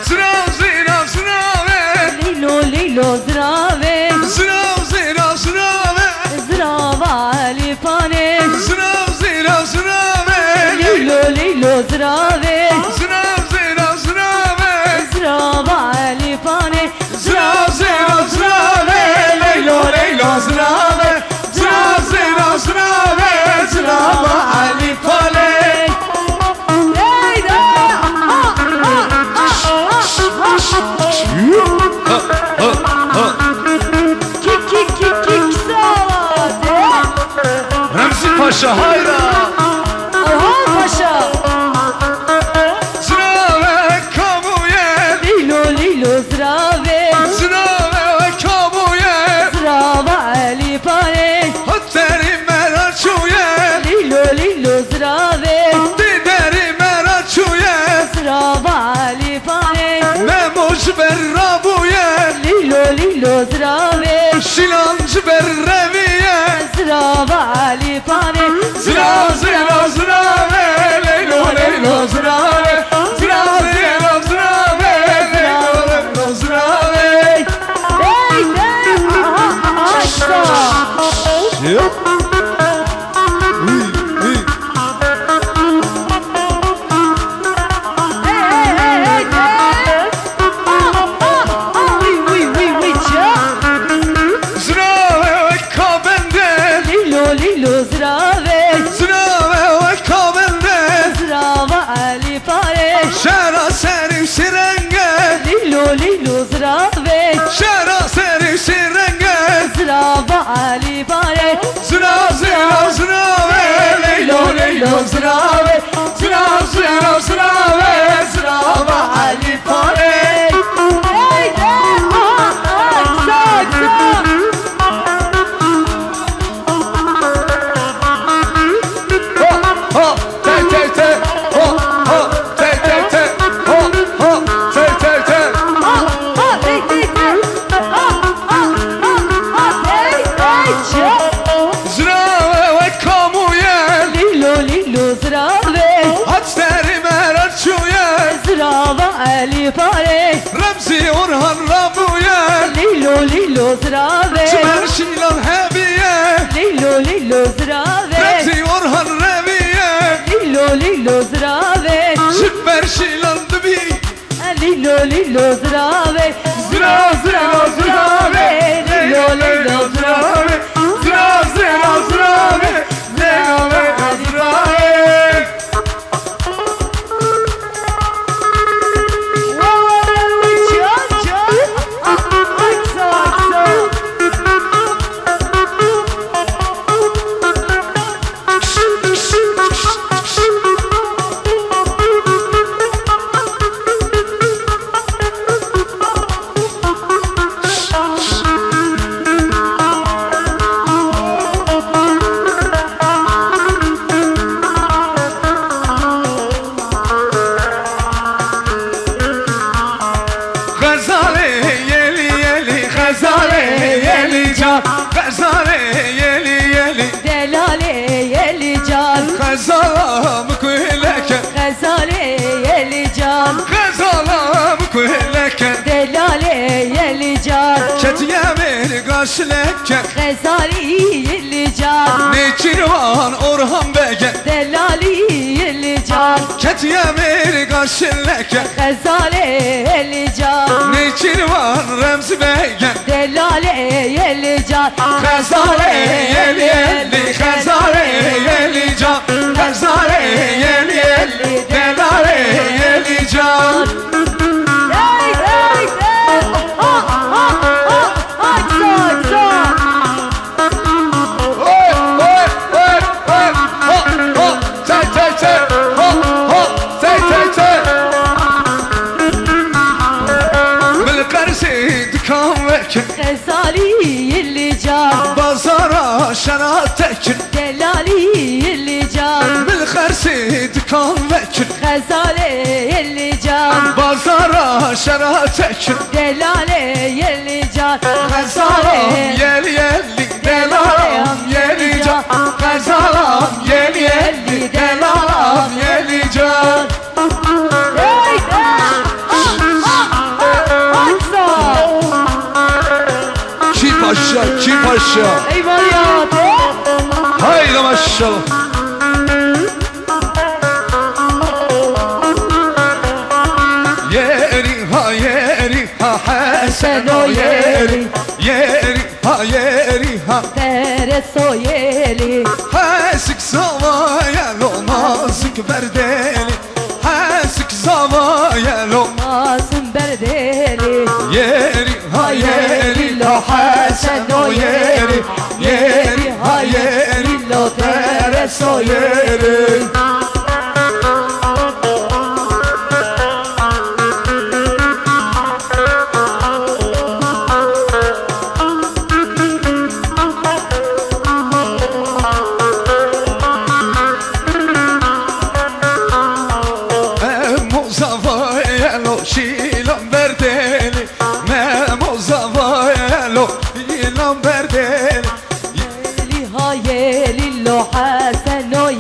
Zırav zira zırave, Leylo leylo zırave, zırav zira zırave, zırava Ali pane. zırav zira zırave, Leylo leylo zırave, zırav zira zırave, zırava Ali pane. zırav zira zırave, leylo leylo zırave, zırav zira zırave, zırava Ali pane. Kik kik kik kik saate. Remzi Paşa hayra, Orhan Paşa. zırave kamuye, Leylo leylo zırave, zırave kamuye, zırava Ali pane. hatteri meraçuye, Leylo leylo zırave, dideri meraçuye, zırava Ali pane. memuş berrabuye, Leylo leylo zırave, şilancı berreviye, zırava Ali pane. zıra zıra zırave, leylo leylo zırave, zıra zıra zırave, leylo leylo zırave. Hey hey, aşka. Zırave kabende, Lilo lilo zırave, zırave kabende, zırava Ali pare. şera seri sirenge, Lilo lilo zırave, şera seri sirenge, zırava Ali pare. zıra zıra zırave, leylo leylo zırave, zıra zıra zırave, zırava Ali pare. Hey hey, aksa aksa. Ho ho te te te, ho ho te te te, ho ho te te te. Hey hey hey, hey hey hey. Zırave kamuye, Lilo lilo zırave, hatteri meraçuye, zırava Ali pare. Remzi Orhan Rabuye, Lilo lilo zırave, Çımer Şilan Hebiye, lilo lilo zırave, Remzi Orhan Reviye, lilo lilo zırave, Çımer Şilan Dıbi, lilo lilo zırave, zıra zıra zırave, leylo leylo zırave, zıra zıra zırave, leylo leylo zırave. Çok çok aksa aksa. Gazale yeli yeli, gazale yeli can, gazale yeli yeli, Delale yeli can, gazalam kuyleke, gazale yeli can, gazalam kuyleke, delale yeli can, ketiye bir gaşleke, gazali yeli can, ne kirvan Orhan Bege, delali yeli can, ketiye bir gaşleke, gazale yeli can, ne kirvan Remzi Bege, delale yeli can, gazale yeli yeli, gazale yeli can, gazale yeli yeli, delale yeli can. Hey hey hey, aksa aksa. Oy oy oy oy, ho ho te te te, ho ho te te te. Bilkarsi dikan veke, Gazali yeli can, bazara şena tekin. delali yeli can, Bilkarsi dikan veke, gazale yeli can, bazara şena tekin. delale yeli can, Gazalam yeli yeli, delalam yeli can, gazalam yeli maşallah. Yeri ha yeri ha Hasan o yeri. Yeri ha yeri ha Tereso yeli Hasık zavayel olmazık berdeli. Hasık zavayel Masum berdeli Yeri ha yeri lo Hasan o yeri. Yeri ha yeri lo Teres o yeri. Memo zavayelo şilan berdeli. Memo zavayelo şilan berdeli. Yeli ha yeli lo Hasan o